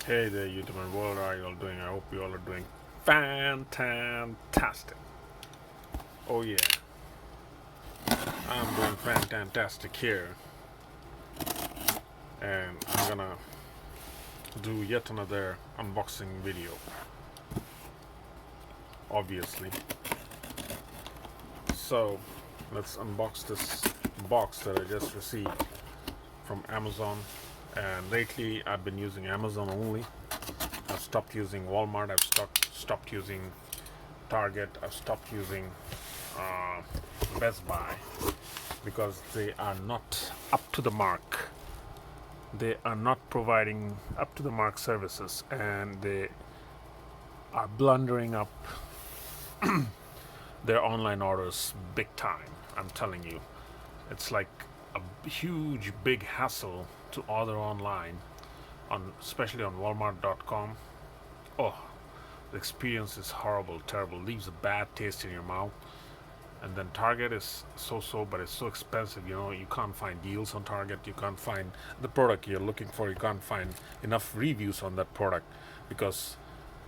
Hey there, YouTube and world. How are you all doing? I hope you all are doing fantastic. Oh yeah, I'm doing fantastic here, and I'm gonna do yet another unboxing video. Obviously, so let's unbox this box that I just received from Amazon. And lately, I've been using Amazon only. I've stopped using Walmart. I've stopped using Target. I've stopped using uh, Best Buy because they are not up to the mark. They are not providing up to the mark services, and they are blundering up their online orders big time. I'm telling you, it's like a huge, big hassle to order online, especially on Walmart.com. Oh, the experience is horrible, terrible, leaves a bad taste in your mouth. And then Target is so, but it's so expensive. You can't find deals on Target. You can't find the product you're looking for. You can't find enough reviews on that product because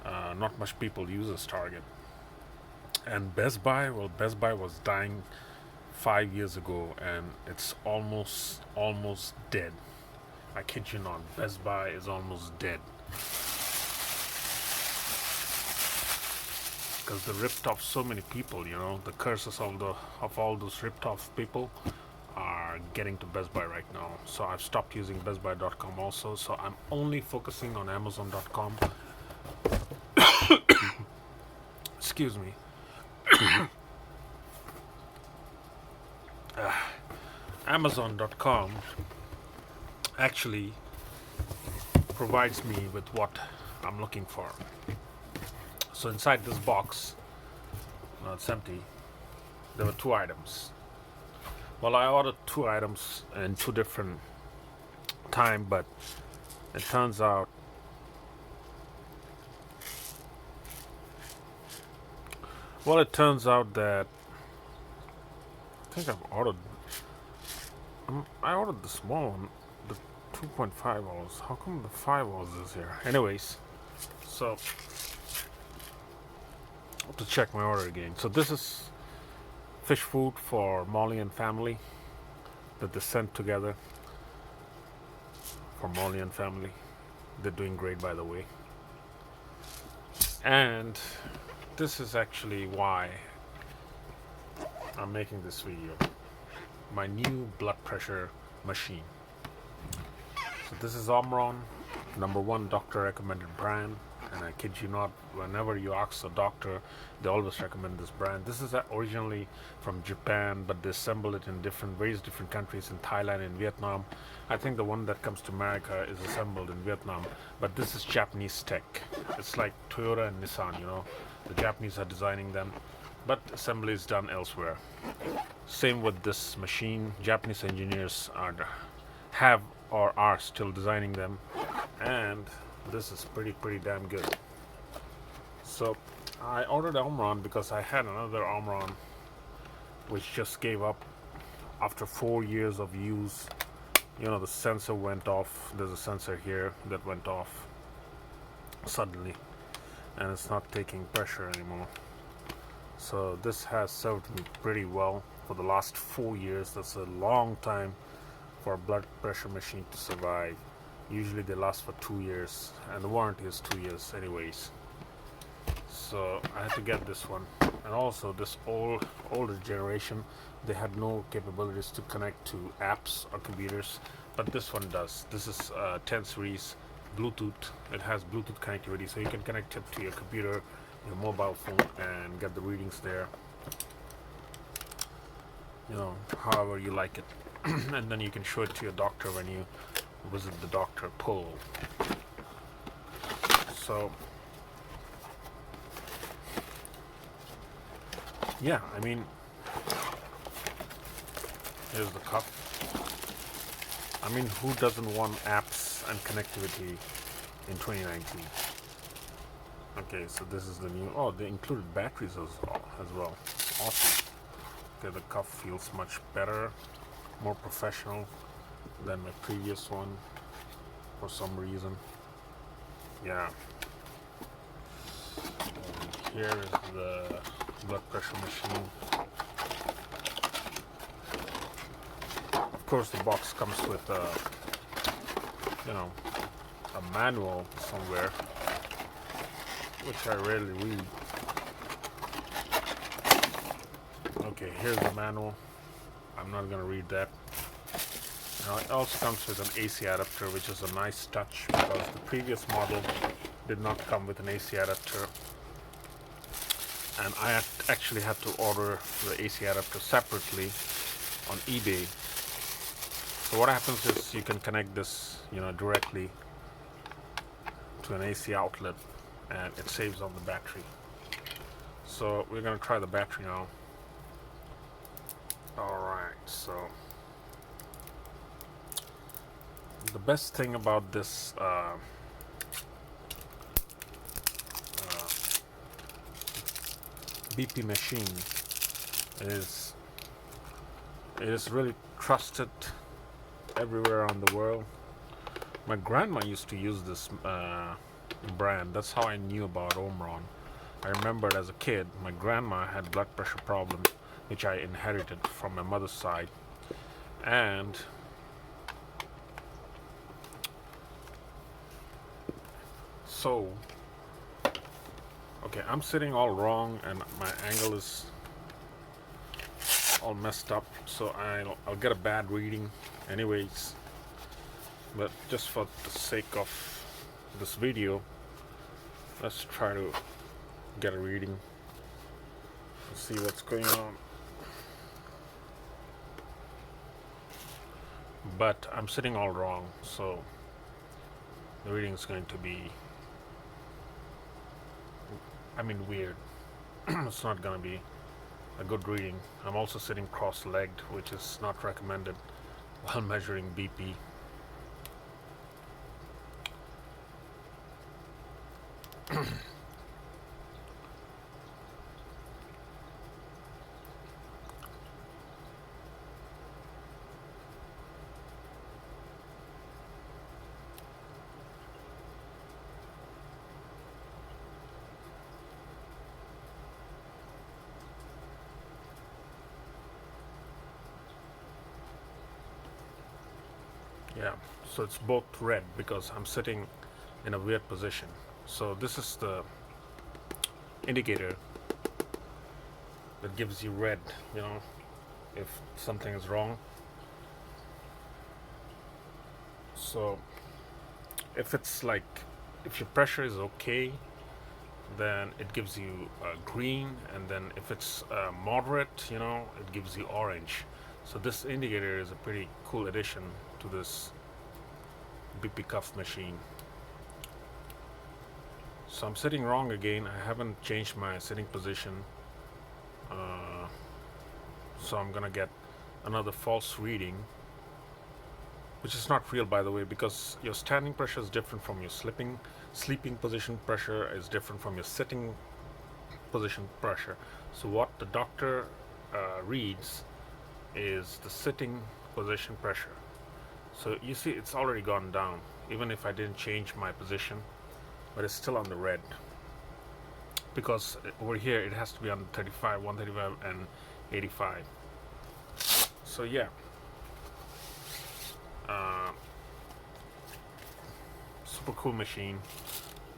not much people uses Target. And Best Buy, well, Best Buy was dying 5 years ago, and it's almost dead. I kid you not, Best Buy is almost dead because they ripped off so many people. The curses of all those ripped off people are getting to Best Buy right now. So I've stopped using BestBuy.com also. So I'm only focusing on Amazon.com. Excuse me. Amazon.com actually provides me with what I'm looking for. So inside this box, now it's empty, there were 2 items. Well, I ordered 2 items in 2 different time, but it turns out that I think I ordered the small one, the 2.5 ounce. How come the 5 ounce is here? Anyways, so I have to check my order again. So this is fish food for Molly and family that they sent together for Molly and family. They're doing great, by the way. And this is actually why I'm making this video. My new blood pressure machine. So this is OMRON, #1 doctor recommended brand. And I kid you not, whenever you ask a doctor, they always recommend this brand. This is originally from Japan, but they assemble it in various different countries, in Thailand and Vietnam. I think the one that comes to America is assembled in Vietnam, but this is Japanese tech. It's like Toyota and Nissan, The Japanese are designing them, but assembly is done elsewhere. Same with this machine. Japanese engineers have or are still designing them, and this is pretty damn good. So I ordered OMRON because I had another OMRON which just gave up after 4 years of use. The sensor went off. There's a sensor here that went off suddenly, and it's not taking pressure anymore. So this has served me pretty well for the last 4 years. That's a long time for a blood pressure machine to survive. Usually they last for 2 years, and the warranty is 2 years anyways. So I had to get this one. And also this older generation, they had no capabilities to connect to apps or computers, but this one does. This is 10 series Bluetooth. It has Bluetooth connectivity, so you can connect it to your computer, your mobile phone, and get the readings there, however you like it. And then you can show it to your doctor when you visit the doctor poll. So yeah, I mean, here's the cup. I mean, who doesn't want apps and connectivity in 2019? Okay, so this is the new. Oh, they included batteries as well. Awesome. Okay, the cup feels much better, more professional than my previous one for some reason. Yeah. And here is the blood pressure machine. Of course, the box comes with a, a manual somewhere, which I rarely read. Okay, here's the manual. I'm not going to read that. Now, it also comes with an AC adapter, which is a nice touch because the previous model did not come with an AC adapter, and I actually had to order the AC adapter separately on eBay. So what happens is you can connect this, directly to an AC outlet, and it saves on the battery. So we're going to try the battery now. Alright, so the best thing about this BP machine is it is really trusted everywhere around the world. My grandma used to use this brand. That's how I knew about OMRON. I remembered as a kid, my grandma had blood pressure problems, which I inherited from my mother's side. And so, okay, I'm sitting all wrong and my angle is all messed up, so I'll get a bad reading anyways. But just for the sake of this video, let's try to get a reading. Let's see what's going on. But I'm sitting all wrong, so the reading is going to be, weird. It's not going to be a good reading. I'm also sitting cross-legged, which is not recommended while measuring BP. Yeah, so it's both red because I'm sitting in a weird position. So this is the indicator that gives you red, if something is wrong. So if your pressure is okay, then it gives you green, and then if it's moderate, it gives you orange. So this indicator is a pretty cool addition to this BP cuff machine. So I'm sitting wrong again. I haven't changed my sitting position, so I'm gonna get another false reading, which is not real, by the way, because your standing pressure is different from your sleeping position pressure is different from your sitting position pressure. So what the doctor reads is the sitting position pressure. So you see it's already gone down, even if I didn't change my position, but it's still on the red, because over here it has to be on 35, 135 and 85. So yeah, super cool machine.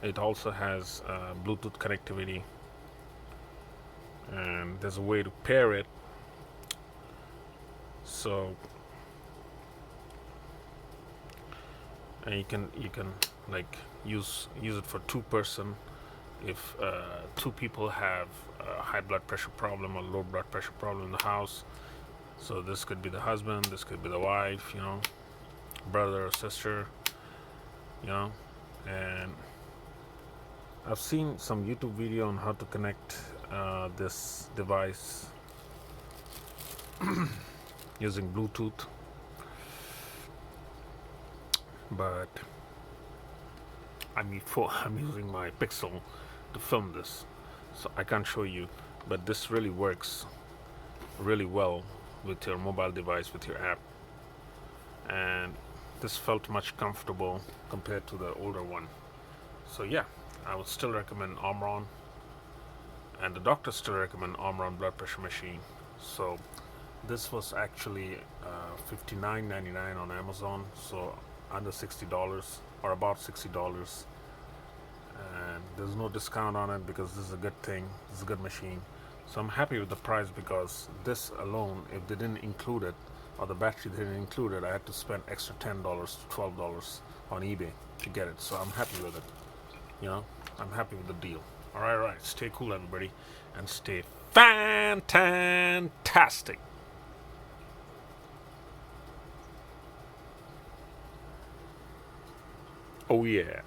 It also has Bluetooth connectivity, and there's a way to pair it. So and you can like use it for two person if two people have a high blood pressure problem or low blood pressure problem in the house. So this could be the husband, this could be the wife, brother or sister, and I've seen some YouTube video on how to connect this device using Bluetooth, but I'm using my Pixel to film this, so I can't show you, but this really works really well with your mobile device, with your app, and this felt much comfortable compared to the older one. So yeah, I would still recommend OMRON, and the doctors still recommend OMRON blood pressure machine. So this was actually $59.99 on Amazon, so under $60 or about $60, and there's no discount on it because this is a good thing. This is a good machine. So I'm happy with the price because this alone, if they didn't include it or the battery didn't include it, I had to spend extra $10 to $12 on eBay to get it. So I'm happy with it. You know, I'm happy with the deal. All right. Stay cool, everybody, and stay fantastic. Oh yeah.